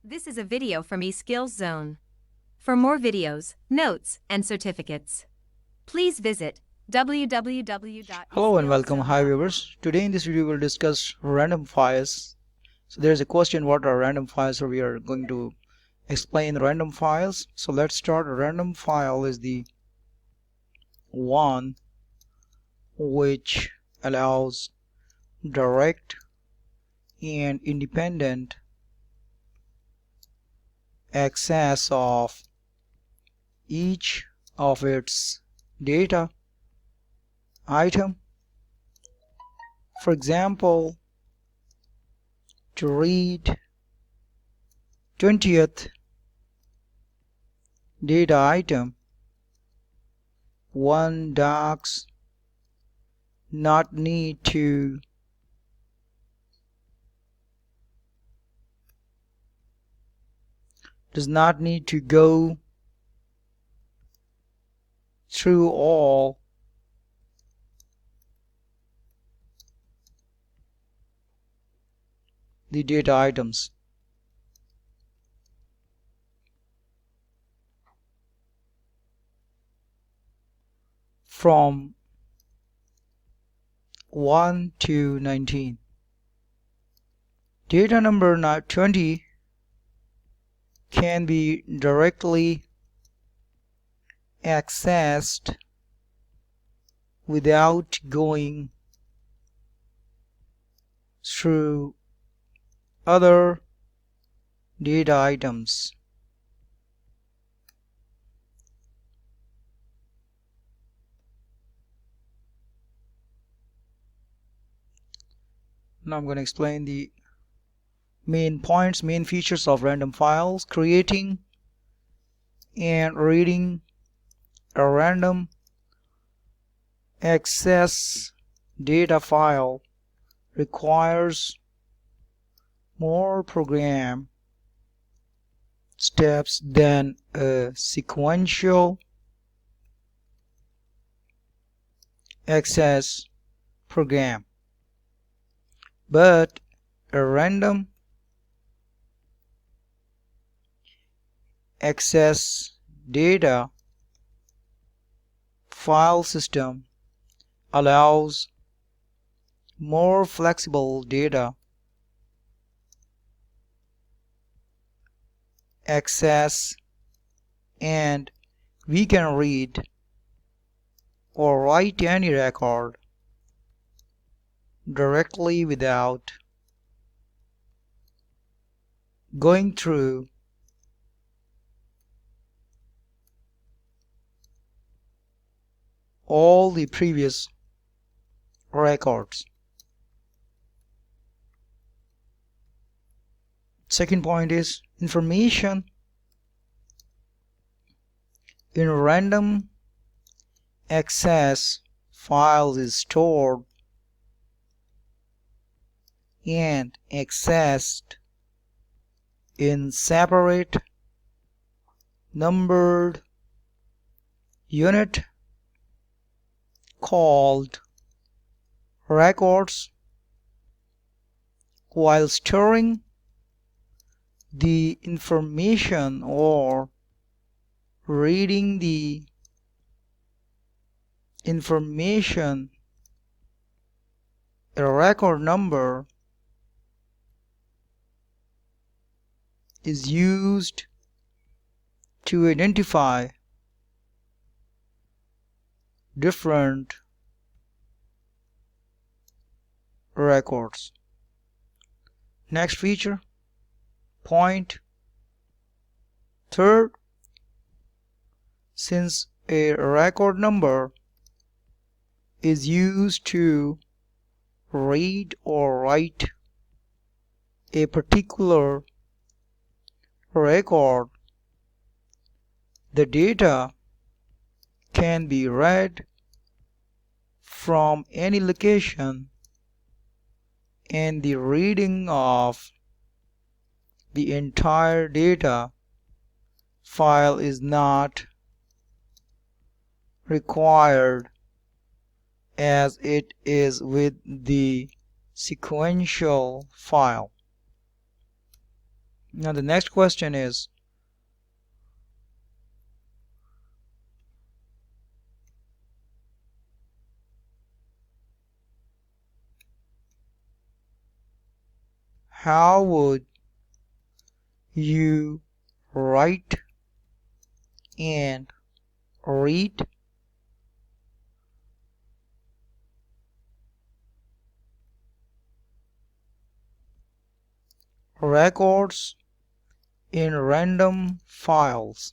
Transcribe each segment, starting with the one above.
This is a video from eSkills Zone. For more videos, notes, and certificates, please visit www.eskillszone.com. Hello and welcome. Hi viewers. Today in this video we'll discuss random files. So there's a question, what are random files? So we are going to explain random files. So let's start. A random file is the one which allows direct and independent access of each of its data item. For example, to read 20th data item, one does not need to go through all the data items. From 1 to 19. Data number 20 can be directly accessed without going through other data items. Now I'm going to explain the main points, main features of random files. Creating and reading a random access data file requires more program steps than a sequential access program, but a random access data file system allows more flexible data access, and we can read or write any record directly without going through all the previous records. Second point is information in random access files is stored and accessed in separate numbered unit called records. While storing the information or reading the information, a record number is used to identify different records. Next feature, point third, since a record number is used to read or write a particular record, the data can be read from any location, and the reading of the entire data file is not required as it is with the sequential file. Now the next question is, how would you write and read records in random files?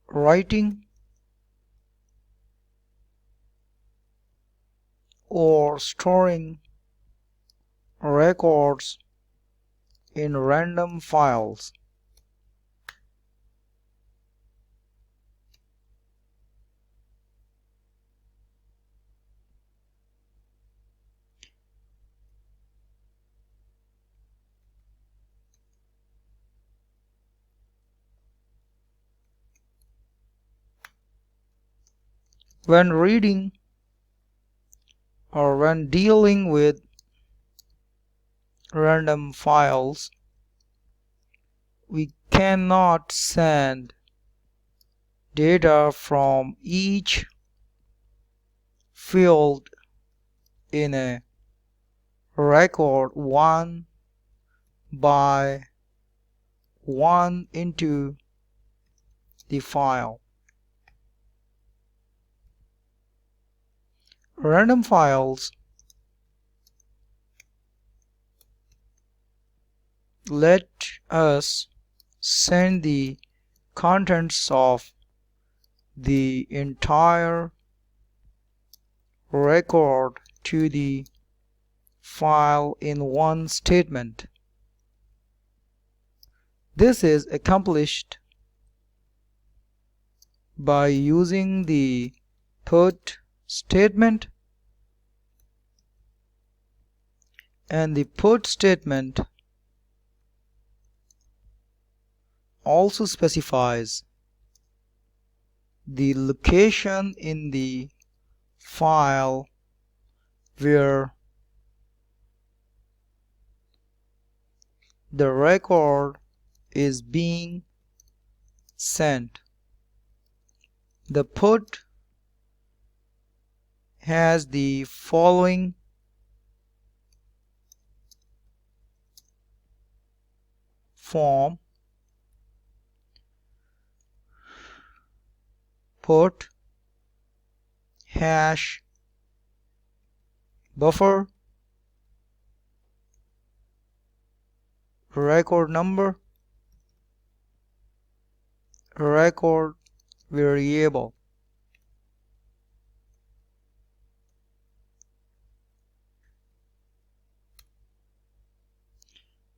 Writing or storing records in random files. When reading or when dealing with random files, we cannot send data from each field in a record one by one into the file. Random files let us send the contents of the entire record to the file in one statement. This is accomplished by using the put statement, and the put statement also specifies the location in the file where the record is being sent. The put has the following form: put hash buffer record number record variable.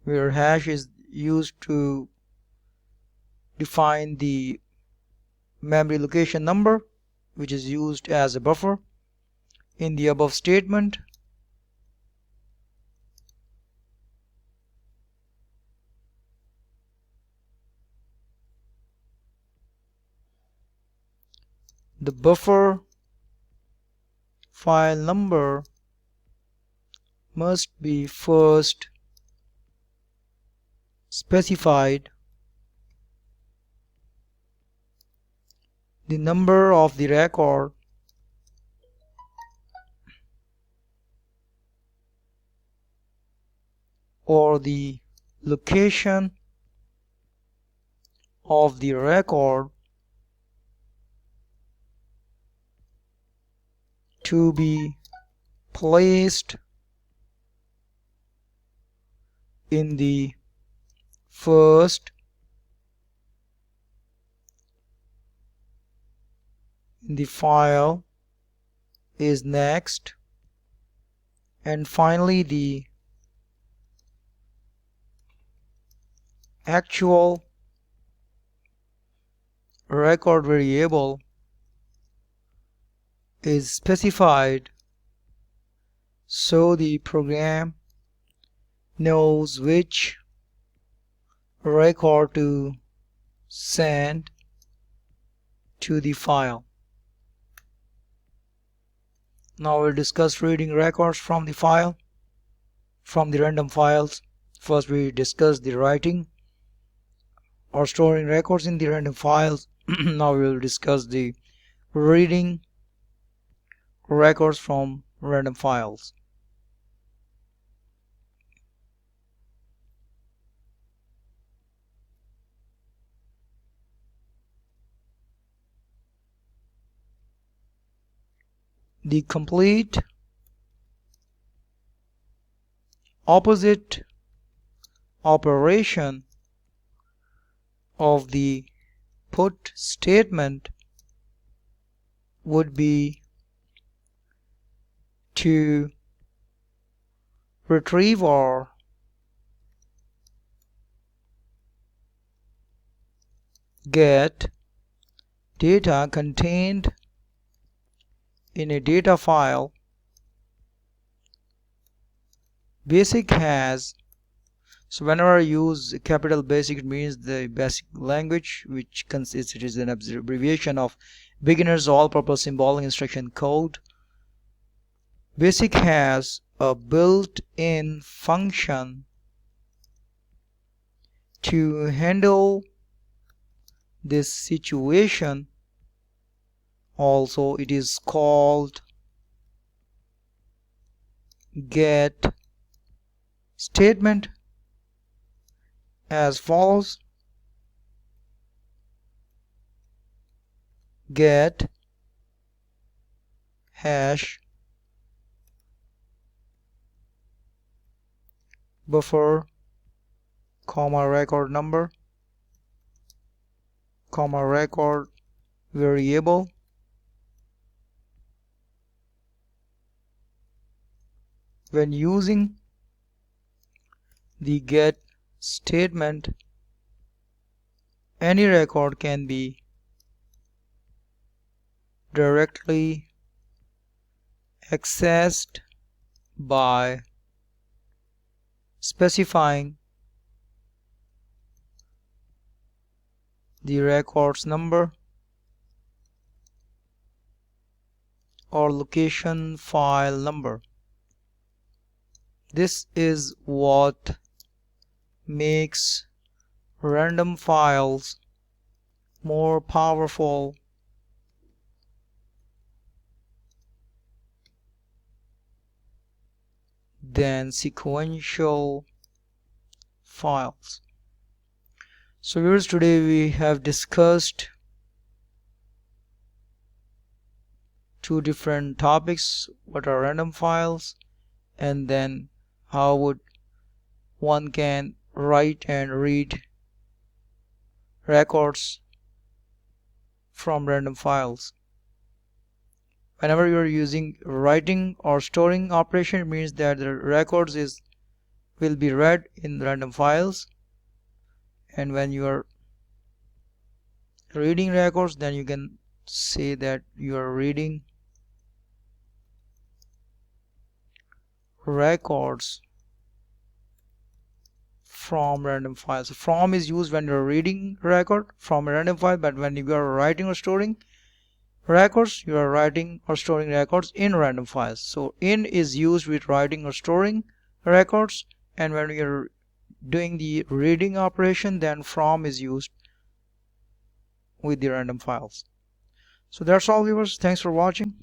Where hash is used to define the memory location number, which is used as a buffer in the above statement. The buffer file number must be first specified. The number of the record or the location of the record to be placed in the first, in the file is next, and finally the actual record variable is specified, so the program knows which record to send to the file. Now we'll discuss reading records from the file, from the random files. First we discuss the writing or storing records in the random files. Now we will discuss the reading records from random files. The complete opposite operation of the put statement would be to retrieve or get data contained in a data file. Basic has, so whenever I use capital basic, it means the basic language, which consists, it is an abbreviation of beginner's all-purpose symbolic instruction code. Basic has a built-in function to handle this situation. Also, it is called get statement as follows: get hash buffer comma record number comma record variable. When using the get statement, any record can be directly accessed by specifying the record's number or location file number. This is what makes random files more powerful than sequential files. So viewers, today we have discussed two different topics: what are random files, and then how would one can write and read records from random files. Whenever you are using writing or storing operation, it means that the records will be read in random files, and when you are reading records, then you can say that you are reading records from random files. So from is used when you are reading record from a random file, but when you are writing or storing records, you are writing or storing records in random files. So in is used with writing or storing records, and when you're doing the reading operation, then from is used with the random files. So that's all viewers, thanks for watching.